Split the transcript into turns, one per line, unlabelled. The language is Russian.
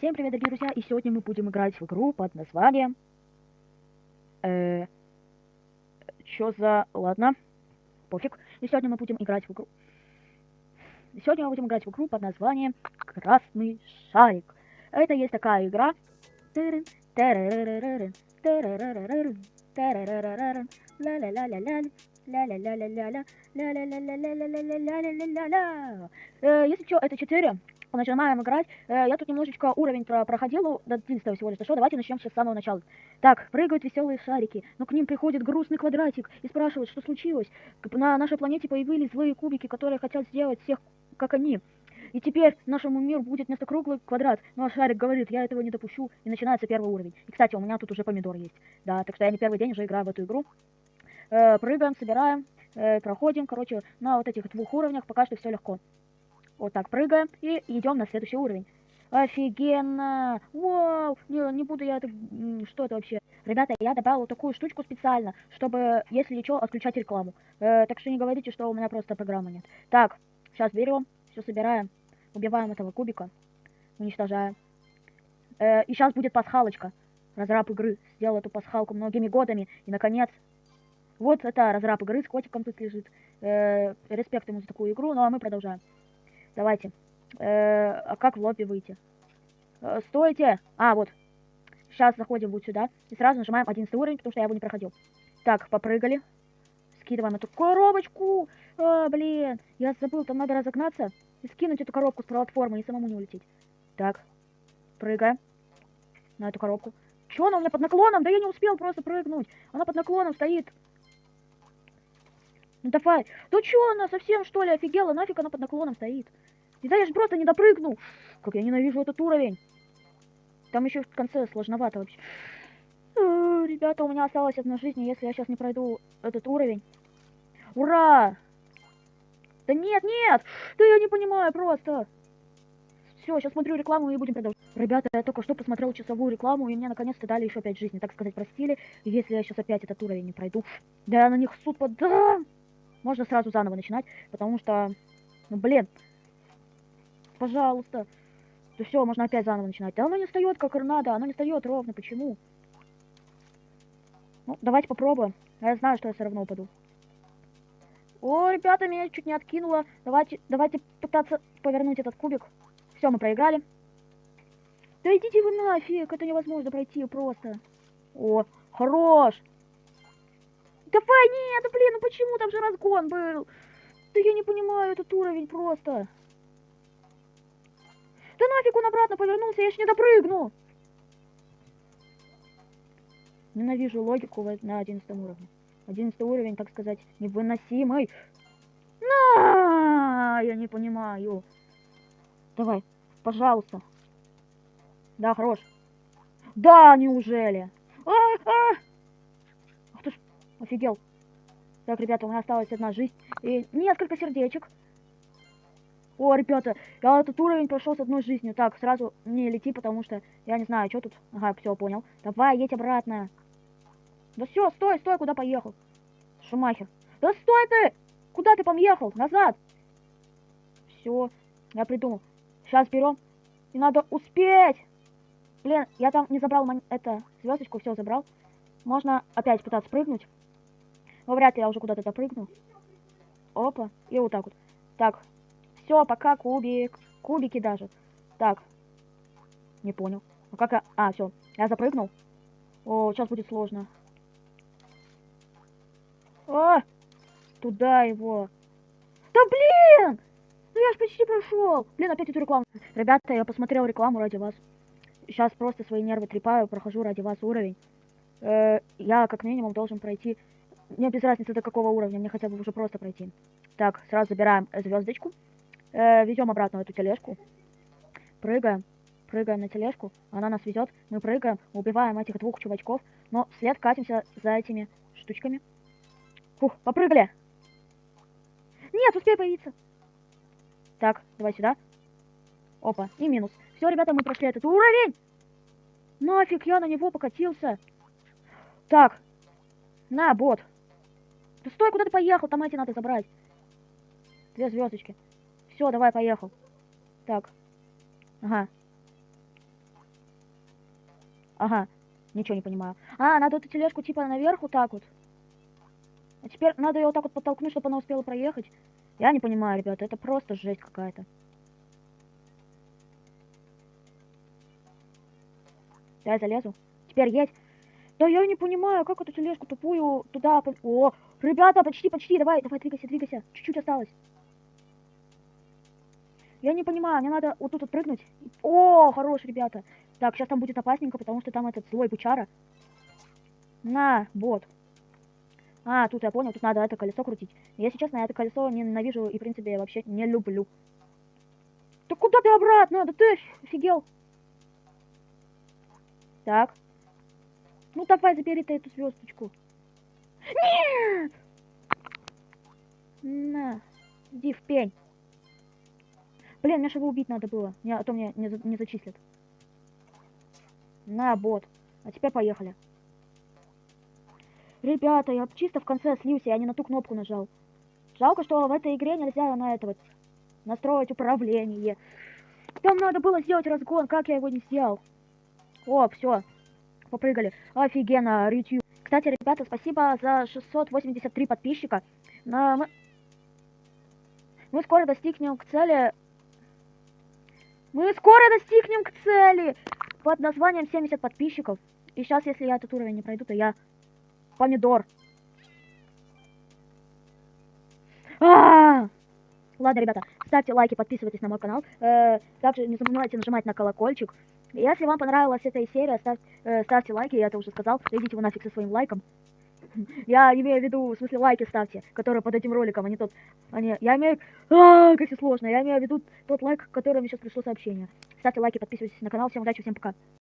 Всем привет, дорогие друзья, и сегодня мы будем играть в игру под названием... Ладно, пофиг. И сегодня мы будем играть в игру... под названием Красный Шарик. Это есть такая игра... Если что, это 4. Начинаем играть. Я тут немножечко уровень проходил, до 11 всего лишь дошло. Давайте начнем сейчас с самого начала. Так, прыгают веселые шарики, но к ним приходит грустный квадратик и спрашивает, что случилось. На нашей планете появились злые кубики, которые хотят сделать всех, как они. И теперь нашему миру будет вместо круглый квадрат. Ну а шарик говорит, я этого не допущу. И начинается первый уровень. И, кстати, у меня тут уже помидор есть. Да, так что я не первый день уже играю в эту игру. Прыгаем, собираем, проходим. Короче, на вот этих 2 уровнях пока что все легко. Вот так прыгаем и идем на следующий уровень. Офигенно! Вау! Не буду я это... Что это вообще? Ребята, я добавил такую штучку специально, чтобы, если что, отключать рекламу. Так что не говорите, что у меня просто программы нет. Так, сейчас берем, все собираем, убиваем этого кубика, уничтожаем. И сейчас будет пасхалочка. Разраб игры сделал эту пасхалку многими годами. И, наконец, вот это разраб игры с котиком тут лежит. Респект ему за такую игру, ну а мы продолжаем. Давайте. А как в лобби выйти? Стойте! А, вот. Сейчас заходим вот сюда. И сразу нажимаем 11 уровень, потому что я его не проходил. Так, попрыгали. Скидываем эту коробочку. Блин. Я забыл, там надо разогнаться и скинуть эту коробку с платформы и самому не улететь. Так. Прыгаем. На эту коробку. Чё она у меня под наклоном? Да я не успел просто прыгнуть. Она под наклоном стоит. Ну давай. Да чё она совсем что ли офигела? Нафиг она под наклоном стоит? И да я же просто не допрыгну. Как я ненавижу этот уровень. Там еще в конце сложновато вообще. Ребята, у меня осталась 1 жизнь, если я сейчас не пройду этот уровень. Ура! Да нет, нет! Да я не понимаю просто. Все, сейчас смотрю рекламу и будем продолжать. Ребята, я только что посмотрел часовую рекламу, и мне наконец-то дали еще 5 жизней. Так сказать, простили, если я сейчас опять этот уровень не пройду. Да я на них суд подам. Можно сразу заново начинать, потому что... Ну, блин. Пожалуйста. То все, можно опять заново начинать. Да оно не встает, как надо, оно не встает ровно. Почему? Ну, давайте попробуем. Я знаю, что я все равно упаду. О, ребята, меня чуть не откинуло. Давайте пытаться повернуть этот кубик. Все, мы проиграли. Да идите вы нафиг, это невозможно пройти просто. О, хорош. Давай, нет, блин, ну почему там же разгон был? Да я не понимаю этот уровень просто. Да нафиг он обратно повернулся, я ж не допрыгну. Ненавижу логику на 11 уровне. 11 уровень, так сказать, невыносимый. Я не понимаю. Давай, пожалуйста. Да, хорош. Да, неужели? Ах ты ж, офигел. Так, ребята, у меня осталась 1 жизнь и несколько сердечек. О, ребята, я этот уровень прошел с 1 жизнью. Так, сразу не лети, потому что я не знаю, что тут. Ага, все, понял. Давай, едь обратно. Да все, стой, куда поехал? Шумахер. Да стой ты! Куда ты поехал? Назад! Все, я придумал. Сейчас берем. И надо успеть! Блин, я там не забрал звездочку, все забрал. Можно опять пытаться прыгнуть. Но вряд ли я уже куда-то запрыгну. Опа, и вот так вот. Так, все, пока кубик. Кубики даже. Так, не понял. Ну как я... А, все, я запрыгнул. О, сейчас будет сложно. О, туда его. Да блин! Ну я ж почти прошел. Блин, опять эту рекламу. Ребята, я посмотрел рекламу ради вас. Сейчас просто свои нервы трепаю, прохожу ради вас уровень. Я как минимум должен пройти. Мне без разницы до какого уровня, мне хотя бы уже просто пройти. Так, сразу забираем звездочку. Везем обратно в эту тележку. Прыгаем на тележку. Она нас везет. Мы прыгаем, убиваем этих 2 чувачков. Но вслед катимся за этими штучками. Фух, попрыгали. Нет, успей появиться. Так, давай сюда. Опа, и минус. Все, ребята, мы прошли этот уровень. Нафиг, я на него покатился. Так, на, бот. Да стой, куда ты поехал? Там эти надо забрать. 2 звездочки. Все, давай, поехал. Так. Ага. Ага, ничего не понимаю. А, надо эту тележку типа наверх вот так вот. А теперь надо ее вот так вот подтолкнуть, чтобы она успела проехать. Я не понимаю, ребята, это просто жесть какая-то. Я залезу. Теперь есть. Да я не понимаю, как эту тележку тупую туда... О, ребята, почти, давай, двигайся. Чуть-чуть осталось. Я не понимаю, мне надо вот тут вот прыгнуть. О, хорош, ребята. Так, сейчас там будет опасненько, потому что там этот злой бычара. На, бот. А, тут я понял, тут надо это колесо крутить. Если честно, я это колесо ненавижу и, в принципе, вообще не люблю. Да куда ты обратно? Да ты офигел. Так. Ну давай, забери ты эту звездочку. Нет! На, иди в пень. Блин, мне же его убить надо было, а то мне не зачислят. На, бот. А теперь поехали. Ребята, я чисто в конце слился, я не на ту кнопку нажал. Жалко, что в этой игре нельзя на это вот настроить управление. Там надо было сделать разгон, как я его не сделал. О, все, попрыгали. Офигенно, YouTube. Кстати, ребята, спасибо за 683 подписчика. Мы скоро достигнем к цели. Мы скоро достигнем к цели под названием 70 подписчиков. И сейчас, если я этот уровень не пройду, то я помидор. Ладно, ребята, ставьте лайки, подписывайтесь на мой канал. Также не забывайте нажимать на колокольчик. Если вам понравилась эта серия, ставьте лайки, я это уже сказал. Идите вы нафиг со своим лайком. Я имею в виду, в смысле, лайки ставьте, которые под этим роликом, а не тот... я имею... как все сложно. Я имею в виду тот лайк, который мне сейчас пришло сообщение. Ставьте лайки, подписывайтесь на канал. Всем удачи, всем пока.